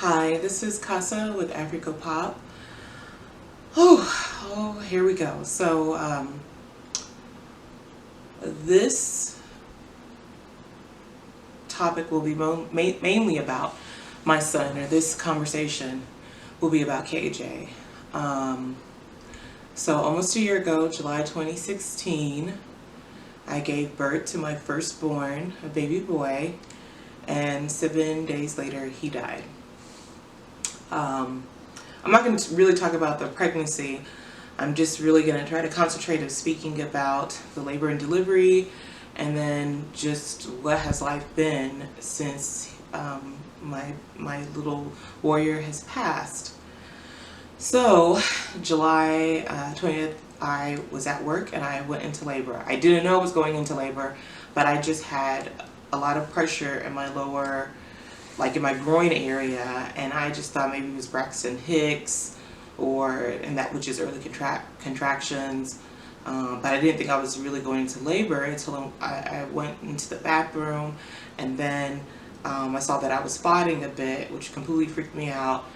Hi, this is Casa with Africa Pop. Oh, here we go. So, this topic will be mainly about my son, or this conversation will be about KJ. So, almost a year ago, July 2016, I gave birth to my firstborn, a baby boy, and 7 days later, he died. I'm not going to really talk about the pregnancy. I'm just really going to try to concentrate on speaking about the labor and delivery, and then just what has life been since my little warrior has passed. So, July 20th, I was at work and I went into labor. I didn't know I was going into labor, but I just had a lot of pressure in my lower, like in my groin area, and I just thought maybe it was Braxton Hicks, and that which is early contractions. But I didn't think I was really going into labor until I went into the bathroom, and then I saw that I was spotting a bit, which completely freaked me out.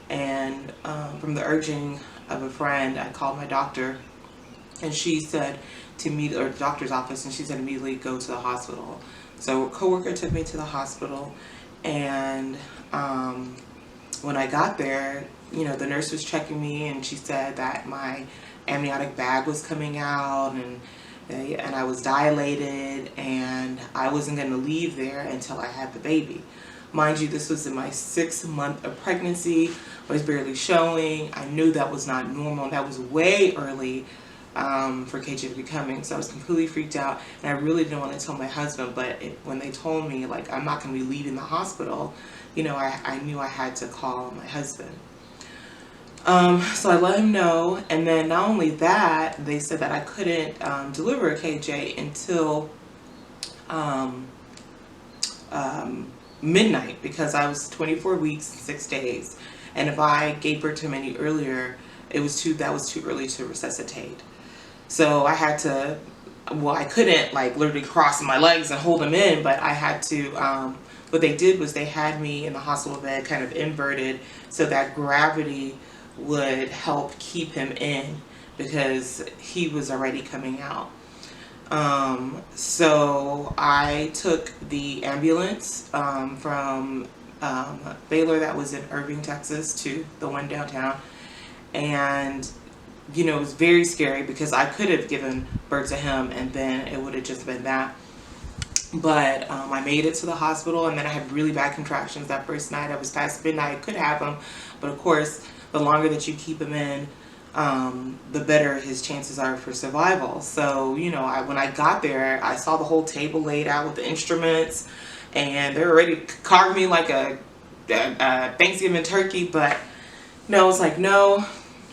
And from the urging of a friend, I called my doctor, and she said to me, or the doctor's office, and she said immediately go to the hospital. So a coworker took me to the hospital, and when I got there, the nurse was checking me, and she said that my amniotic bag was coming out, and I was dilated, and I wasn't going to leave there until I had the baby. Mind you, this was in my 6th month of pregnancy. I was barely showing. I knew that was not normal. That was way early for KJ to be coming. So I was completely freaked out, and I really didn't want to tell my husband, but when they told me, like, I'm not going to be leaving the hospital, I knew I had to call my husband. So I let him know, and then not only that, they said that I couldn't deliver KJ until midnight, because I was 24 weeks and 6 days, and if I gave birth to him any earlier, that was too early to resuscitate. So I had to, I couldn't like literally cross my legs and hold him in, but I had to, what they did was they had me in the hospital bed kind of inverted so that gravity would help keep him in, because he was already coming out. So I took the ambulance from Baylor, that was in Irving, Texas, to the one downtown, and it was very scary because I could have given birth to him and then it would have just been that. But I made it to the hospital, and then I had really bad contractions that first night. I was past midnight. I could have them, but of course, the longer that you keep him in, the better his chances are for survival. So, when I got there, I saw the whole table laid out with the instruments, and they were ready to carve me like a Thanksgiving turkey. But I was like, no,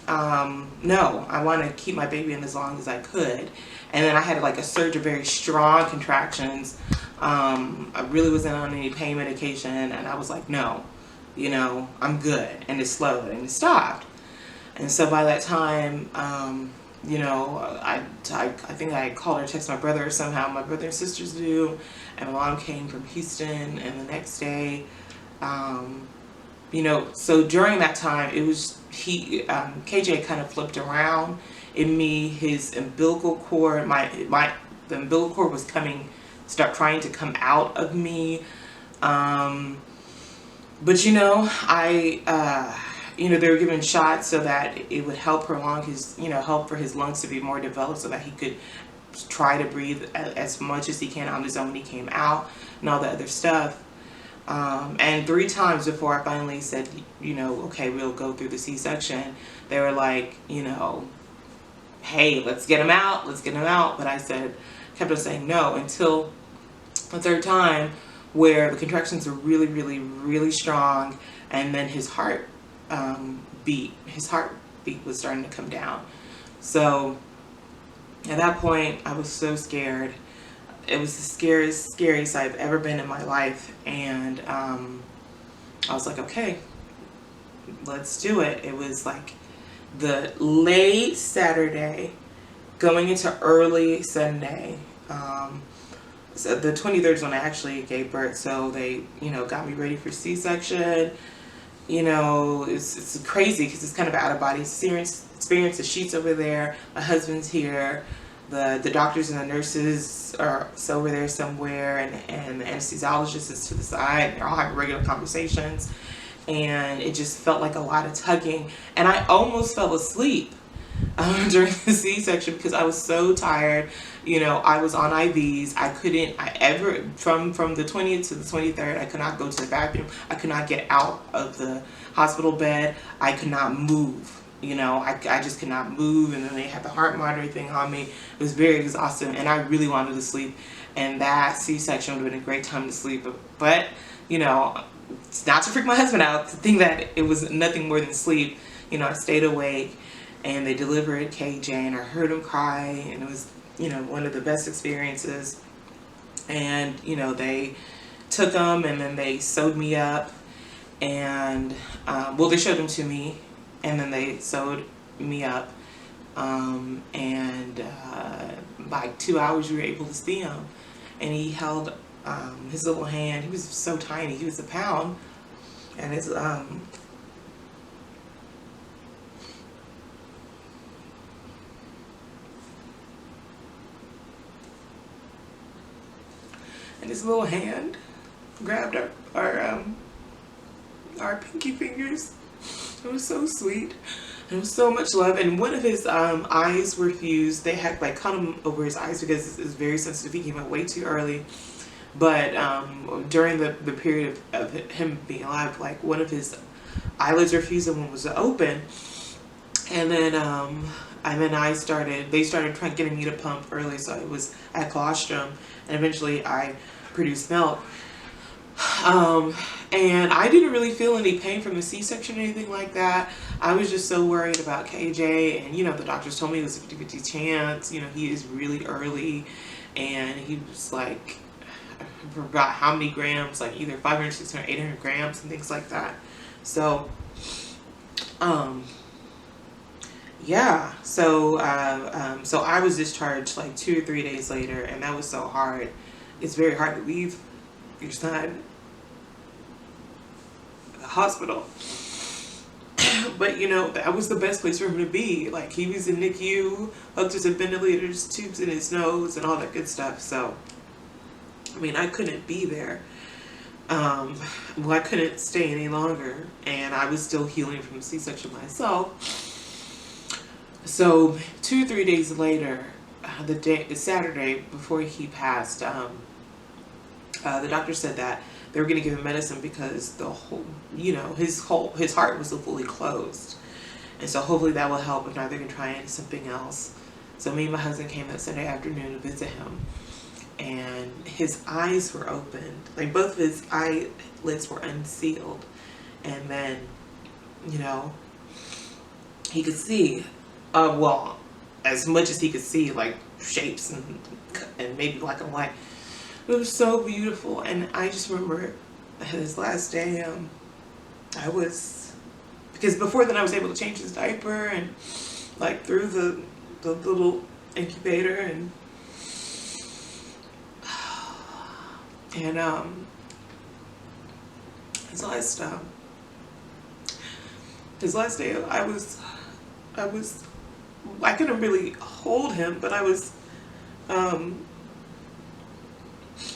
I want to keep my baby in as long as I could. And then I had like a surge of very strong contractions. I really wasn't on any pain medication, and I was like, no, I'm good. And it slowed and it stopped. And so by that time, I think I called or texted my brother somehow. My brother and sisters do, and my mom came from Houston, and the next day, so during that time, it was KJ kind of flipped around in me. His umbilical cord, the umbilical cord was trying to come out of me. But they were giving shots so that it would help prolong help for his lungs to be more developed, so that he could try to breathe as much as he can on his own when he came out, and all the other stuff. And 3 times before I finally said, okay, we'll go through the C-section, they were like, hey, let's get him out. But I kept on saying no, until the 3rd time, where the contractions were really, really, really strong, and then his heartbeat was starting to come down. So at that point, I was so scared. It was the scariest I've ever been in my life, and I was like, okay, let's do it. It was like the late Saturday going into early Sunday. So the 23rd is when I actually gave birth, so they got me ready for C-section, you know, it's crazy because it's kind of out of body experience. The sheets over there, my husband's here, the doctors and the nurses are over there somewhere, and the anesthesiologist is to the side, and they're all having regular conversations, and it just felt like a lot of tugging, and I almost fell asleep during the C-section because I was so tired. You know, I was on IVs. From the 20th to the 23rd, I could not go to the bathroom. I could not get out of the hospital bed. I could not move. You know, I just could not move. And then they had the heart monitor thing on me. It was very exhausting, and I really wanted to sleep. And that C-section would have been a great time to sleep. But you know, not to freak my husband out, to think that it was nothing more than sleep. You know, I stayed awake, and they delivered KJ, and I heard him cry, and it was, you know, one of the best experiences. And you know, they took him, and then they sewed me up, and well, they showed him to me, and then they sewed me up, and like 2 hours we were able to see him, and he held his little hand. He was so tiny, he was a pound, and his little hand grabbed our pinky fingers. It was so sweet. It was so much love. And one of his eyes were fused. They had like cut him over his eyes because it's very sensitive. He came out way too early. But during the period of him being alive, like one of his eyelids were fused and one was open. And then they started trying getting me to pump early, so I had colostrum, and eventually I produced milk. And I didn't really feel any pain from the C-section or anything like that. I was just so worried about KJ, and you know, the doctors told me it was a 50-50 chance. You know, he is really early, and he was like, I forgot how many grams, like either 500, 600, 800 grams and things like that. So, yeah, so I was discharged like 2 or 3 days later, and that was so hard. It's very hard to leave your son at the hospital. But you know, that was the best place for him to be. Like, he was in NICU, hooked to ventilators, tubes in his nose, and all that good stuff. So, I mean, I couldn't be there. Well, I couldn't stay any longer, and I was still healing from C-section myself. So 2 or 3 days later, the Saturday before he passed, the doctor said that they were going to give him medicine because the whole, you know, his heart was fully closed, and so hopefully that will help. If not, they're going to try something else. So me and my husband came that Sunday afternoon to visit him, and his eyes were opened, like both of his eyelids were unsealed, and then, you know, he could see, well, as much as he could see, like shapes and maybe black and white. It was so beautiful. And I just remember his last day, because before then I was able to change his diaper and like through the little incubator, and his last day I couldn't really hold him, but I was,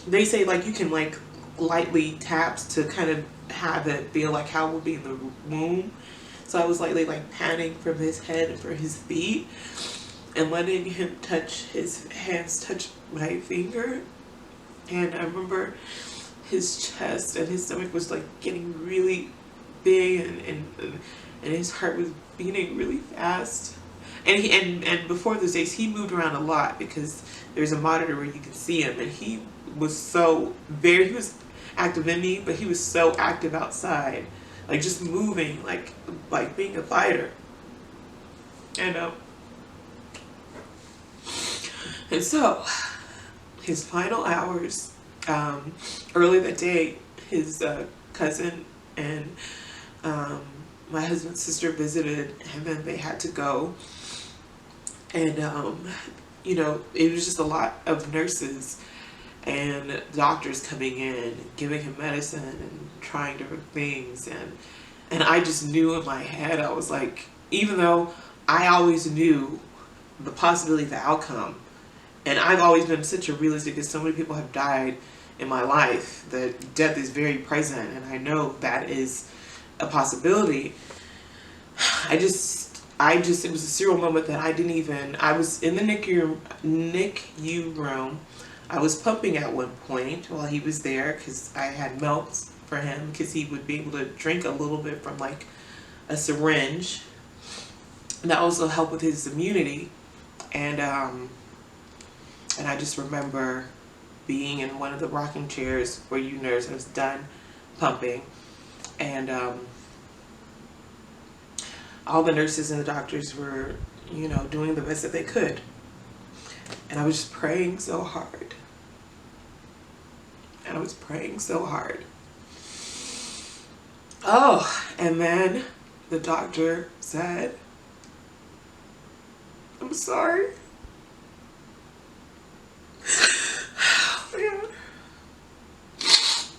they say like you can like lightly tap to kind of have it feel like how it would be in the womb. So I was lightly like patting from his head and for his feet, and letting him his hands touch my finger. And I remember his chest and his stomach was like getting really big, and his heart was beating really fast. And before those days, he moved around a lot because there's a monitor where you can see him, and he was he was active in me, but he was so active outside, like just moving, like being a fighter. And so his final hours, early that day, his cousin and my husband's sister visited, and then they had to go. And you know, it was just a lot of nurses and doctors coming in, giving him medicine and trying different things, and And I just knew in my head, I was like, even though I always knew the possibility of the outcome, and I've always been such a realist because so many people have died in my life that death is very present, and I know that is a possibility. It was a serial moment that I was in the NICU room. I was pumping at one point while he was there because I had milks for him because he would be able to drink a little bit from like a syringe. And that also helped with his immunity. And I just remember being in one of the rocking chairs where you nurse, and I was done pumping. And all the nurses and the doctors were, doing the best that they could. And I was just praying so hard. Oh, and then the doctor said, "I'm sorry." Oh, man.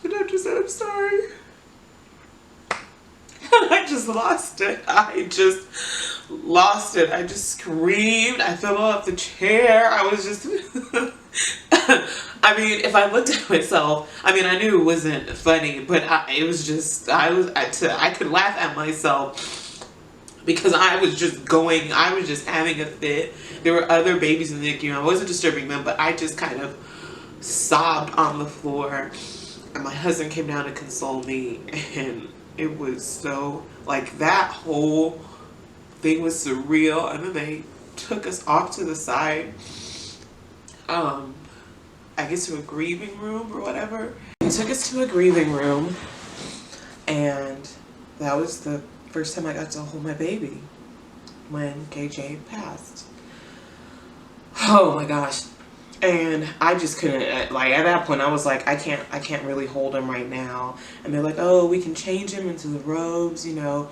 The doctor said, "I'm sorry." And I just lost it. I just screamed. I fell off the chair. I was just, I mean, if I looked at myself, I knew it wasn't funny, but I could laugh at myself because I was just having a fit. There were other babies in the NICU. I wasn't disturbing them, but I just kind of sobbed on the floor. And my husband came down to console me, and it was so, like, that whole thing was surreal. And then they took us off to the side, I guess to a grieving room or whatever. They took us to a grieving room, and that was the first time I got to hold my baby when KJ passed. Oh my gosh. And I just couldn't, like, at that point I was like, I can't really hold him right now. And they're like, "Oh, we can change him into the robes, and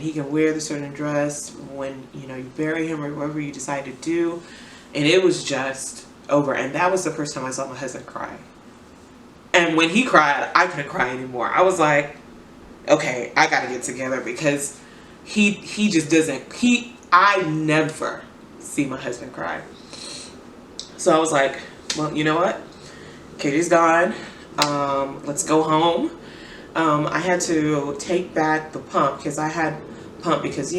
he can wear the certain dress when, you bury him or whatever you decide to do." And it was just over. And that was the first time I saw my husband cry. And when he cried, I couldn't cry anymore. I was like, okay, I gotta get together, because he just doesn't, I never see my husband cry. So I was like, well, you know what? Katie's gone. Let's go home. I had to take back the pump because I had pump because,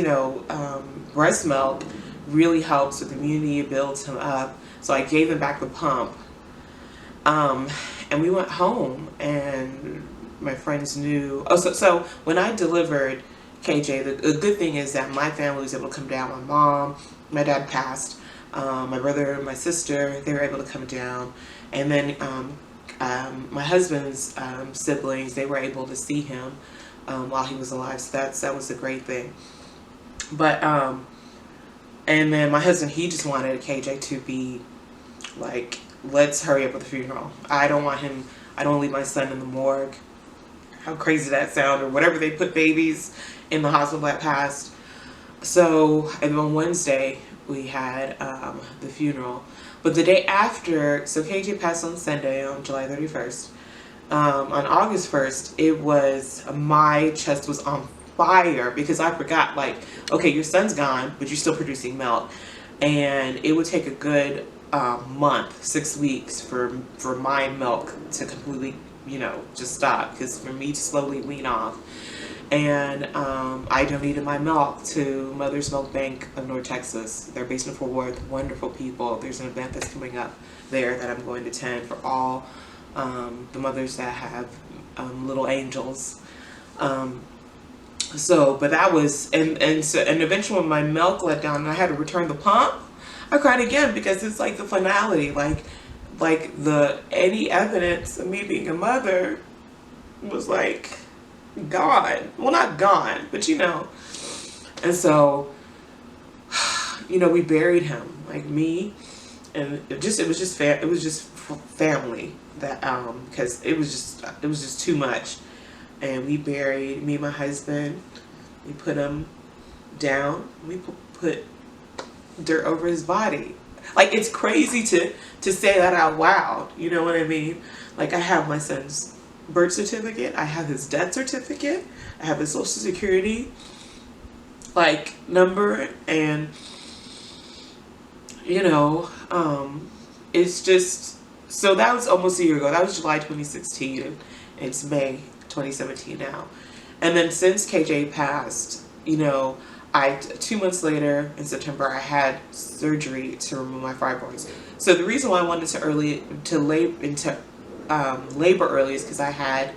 breast milk really helps with immunity. It builds him up. So I gave him back the pump. And we went home, and my friends knew. Oh, so when I delivered KJ, the good thing is that my family was able to come down. My mom, my dad passed. My brother, my sister, they were able to come down. And then my husband's siblings, they were able to see him while he was alive. So that was a great thing. But, and then my husband, he just wanted KJ to be like, let's hurry up with the funeral. I don't want to leave my son in the morgue. How crazy that sound, or whatever they put babies in the hospital that passed. So, and on Wednesday, we had the funeral. But the day after, so KJ passed on Sunday on July 31st. On August 1st, it was, my chest was on fire because I forgot, like, okay, your son's gone, but you're still producing milk. And it would take a good month, 6 weeks for my milk to completely, just stop. Because for me to slowly wean off. And I donated my milk to Mother's Milk Bank of North Texas. They're based in Fort Worth. Wonderful people. There's an event that's coming up there that I'm going to attend for all the mothers that have little angels. But that was, and eventually when my milk let down and I had to return the pump, I cried again because it's like the finality, like any evidence of me being a mother was like gone. Well, not gone, but And so, we buried him, like me, and it was just family that because it was just too much. And we buried me and my husband. We put him down. We put dirt over his body. Like, it's crazy to say that out loud. You know what I mean? Like, I have my son's birth certificate, I have his death certificate, I have his social security like number, and you know, it's just, so that was almost a year ago. That was July 2016, and it's May 2017 now. And then since KJ passed, you know, 2 months later in September, I had surgery to remove my fibroids. So the reason why I wanted labor early is because I had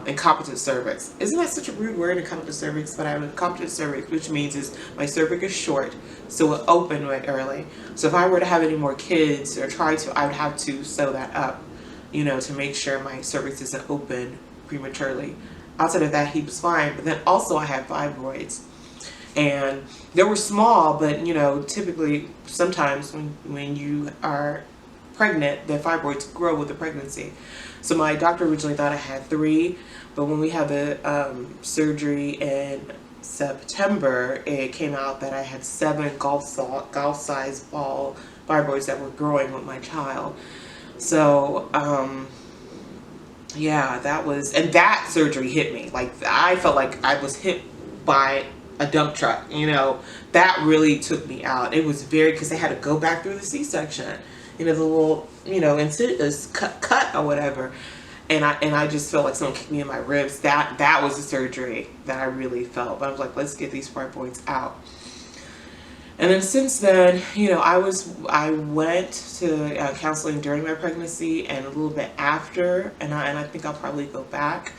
incompetent cervix. Isn't that such a rude word, incompetent cervix? But I have incompetent cervix, which means is my cervix is short, so it opened right early. So if I were to have any more kids or try to, I would have to sew that up, you know, to make sure my cervix isn't open prematurely. Outside of that, he was fine. But then also I had fibroids, and they were small, but you know, typically sometimes when you are pregnant, the fibroids grow with the pregnancy. So my doctor originally thought I had 3, but when we had the surgery in September, it came out that I had 7 golf-sized ball fibroids that were growing with my child. So yeah, and that surgery hit me. Like, I felt like I was hit by a dump truck, you know. That really took me out. It was because they had to go back through the C-section, you know, the little, you know, cut or whatever, and I just felt like someone kicked me in my ribs. That was the surgery that I really felt. But I was like, let's get these fibroids out. And then since then, you know, I went to counseling during my pregnancy and a little bit after, and I think I'll probably go back.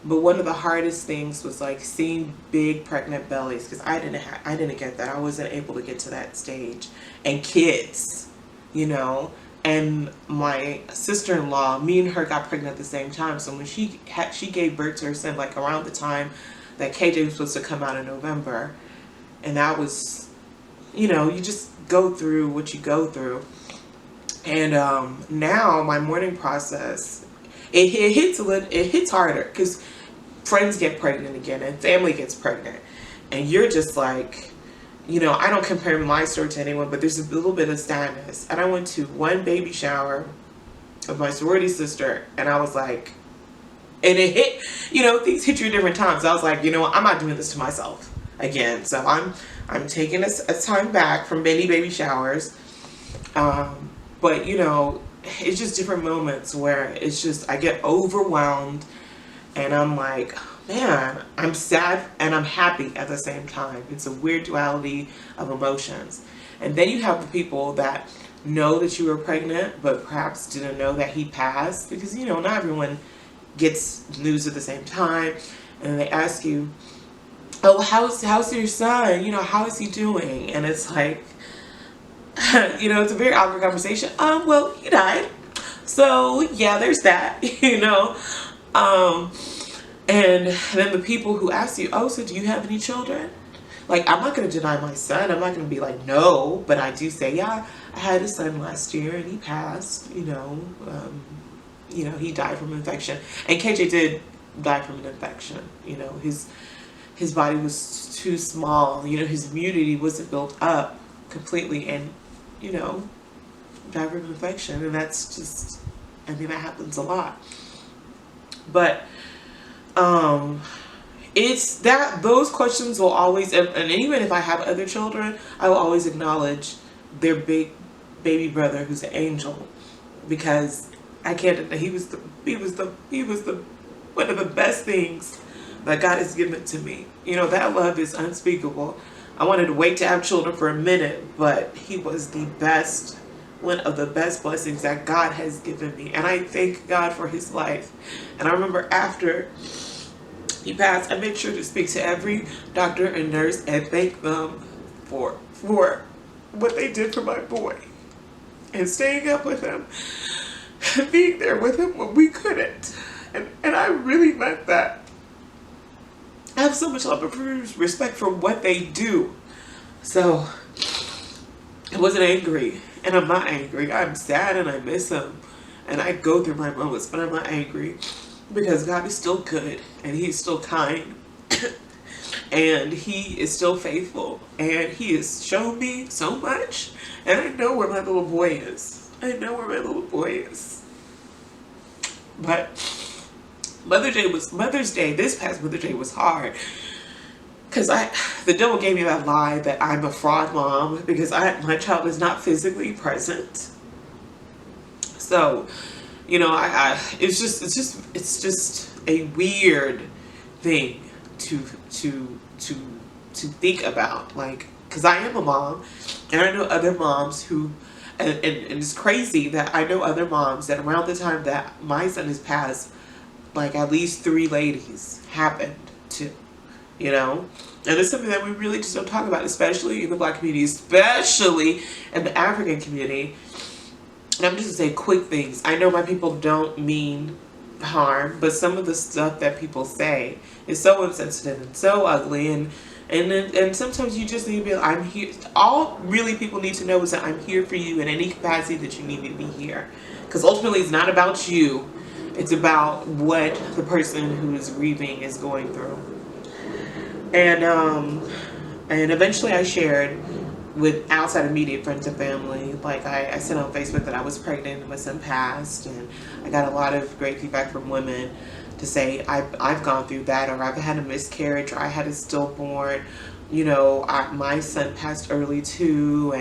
But one of the hardest things was like seeing big pregnant bellies, because I didn't get that. I wasn't able to get to that stage. And kids, you know, and my sister-in-law, me and her got pregnant at the same time. So when she gave birth to her son, like around the time that KJ was supposed to come out in November, and that was, you know, you just go through what you go through. And now my mourning process, it hits harder, because friends get pregnant again and family gets pregnant, and you're just like, you know, I don't compare my story to anyone, but there's a little bit of sadness. And I went to one baby shower of my sorority sister, and I was like, and it hit, you know, things hit you at different times. I was like, you know what, I'm not doing this to myself again. So I'm taking a time back from many baby showers. But you know, it's just different moments where it's just, I get overwhelmed, and I'm like, man, I'm sad and I'm happy at the same time. It's a weird duality of emotions. And then you have the people that know that you were pregnant, but perhaps didn't know that he passed, because, you know, not everyone gets news at the same time. And they ask you, oh, how's your son? You know, how is he doing? And it's like, you know, it's a very awkward conversation. Well, he died. So yeah, there's that, you know. And then the people who ask you, oh, so do you have any children? Like, I'm not going to deny my son. I'm not going to be like, no, but I do say, yeah, I had a son last year and he passed, you know, he died from infection. And KJ did die from an infection. You know, his body was too small. You know, his immunity wasn't built up completely, and, you know, died from infection. And that's just, I mean, that happens a lot. But it's that, those questions will always, and even if I have other children, I will always acknowledge their big baby brother who's an angel, because I can't, he was the one of the best things that God has given to me. You know, that love is unspeakable. I wanted to wait to have children for a minute, but he was the best, one of the best blessings that God has given me. And I thank God for his life. And I remember after he passed, I made sure to speak to every doctor and nurse and thank them for what they did for my boy, and staying up with him, and being there with him when we couldn't. And I really meant that. I have so much love and respect for what they do. So I wasn't angry, and I'm not angry. I'm sad and I miss him, and I go through my moments, but I'm not angry, because God is still good, and he's still kind, and he is still faithful, and he has shown me so much, and I know where my little boy is. I know where my little boy is. But Mother's Day, this past Mother's Day was hard. Because the devil gave me that lie that I'm a fraud mom because my child is not physically present. So, you know, it's just a weird thing to think about. Like, because I am a mom, and I know other moms who, and it's crazy that I know other moms that around the time that my son has passed, like at least 3 ladies happened to, you know. And it's something that we really just don't talk about, especially in the Black community, especially in the African community. And I'm just gonna say quick things. I know my people don't mean harm, but some of the stuff that people say is so insensitive and so ugly, and sometimes you just need to be like, I'm here. All really people need to know is that I'm here for you in any capacity that you need me to be here. Because ultimately it's not about you. It's about what the person who is grieving is going through. And eventually I shared with outside immediate friends and family. Like I said on Facebook that I was pregnant and my son passed, and I got a lot of great feedback from women to say I've gone through that, or I've had a miscarriage, or I had a stillborn. You know, my son passed early too,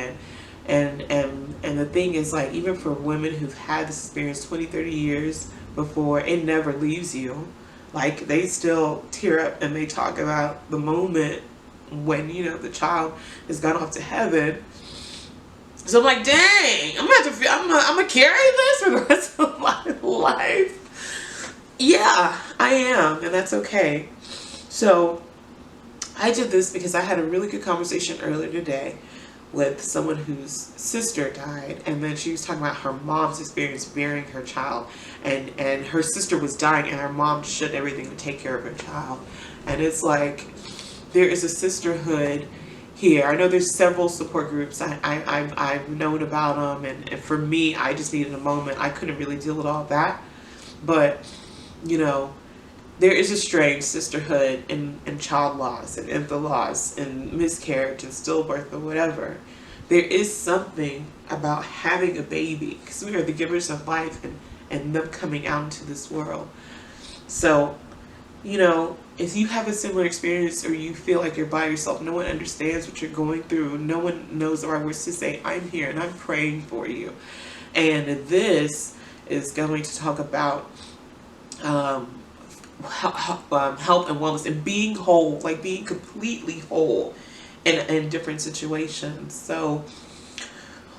and the thing is, like, even for women who've had this experience 20-30 years before, it never leaves you. Like, they still tear up and they talk about the moment when, you know, the child has gone off to heaven. So I'm like, dang, I'm gonna carry this for the rest of my life. Yeah, I am, and that's okay. So I did this because I had a really good conversation earlier today with someone whose sister died, and then she was talking about her mom's experience bearing her child, and her sister was dying, and her mom shut everything to take care of her child. And it's like, there is a sisterhood here. I know there's several support groups. I've known about them, and for me, I just needed a moment. I couldn't really deal with all that, but you know, there is a strange sisterhood in child loss and infant loss and miscarriage and stillbirth or whatever. There is something about having a baby, because we are the givers of life, and them coming out into this world. So, you know, if you have a similar experience, or you feel like you're by yourself, no one understands what you're going through, no one knows the right words to say, I'm here and I'm praying for you. And this is going to talk about health and wellness and being whole, like being completely whole in different situations. So,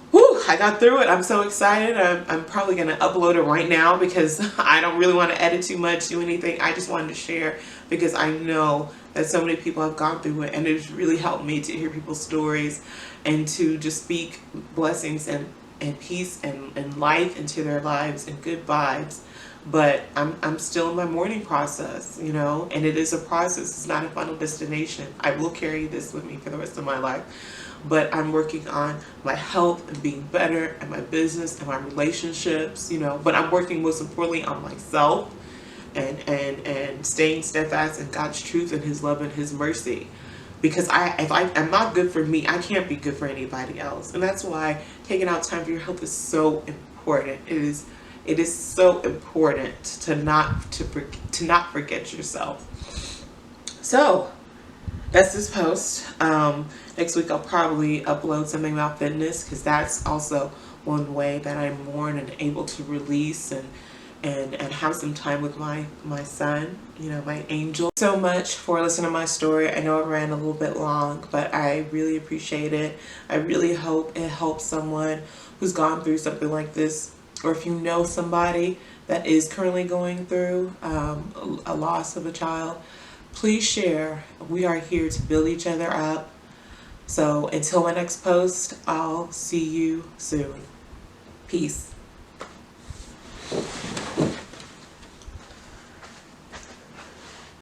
whew, I got through it. I'm so excited. I'm probably going to upload it right now because I don't really want to edit too much, do anything. I just wanted to share because I know that so many people have gone through it, and it's really helped me to hear people's stories and to just speak blessings and peace and life into their lives and good vibes. But I'm still in my mourning process, you know, and it is a process. It's not a final destination. I will carry this with me for the rest of my life. But I'm working on my health and being better, and my business and my relationships, you know. But I'm working most importantly on myself and staying steadfast in God's truth and His love and His mercy. Because if I'm not good for me, I can't be good for anybody else. And that's why taking out time for your health is so important. It is so important to not forget yourself. So that's this post. Next week I'll probably upload something about fitness, because that's also one way that I mourn and able to release and have some time with my son, you know, my angel. So much for listening to my story. I know it ran a little bit long, but I really appreciate it. I really hope it helps someone who's gone through something like this, or if you know somebody that is currently going through a loss of a child, please share. We are here to build each other up. So until my next post, I'll see you soon. Peace.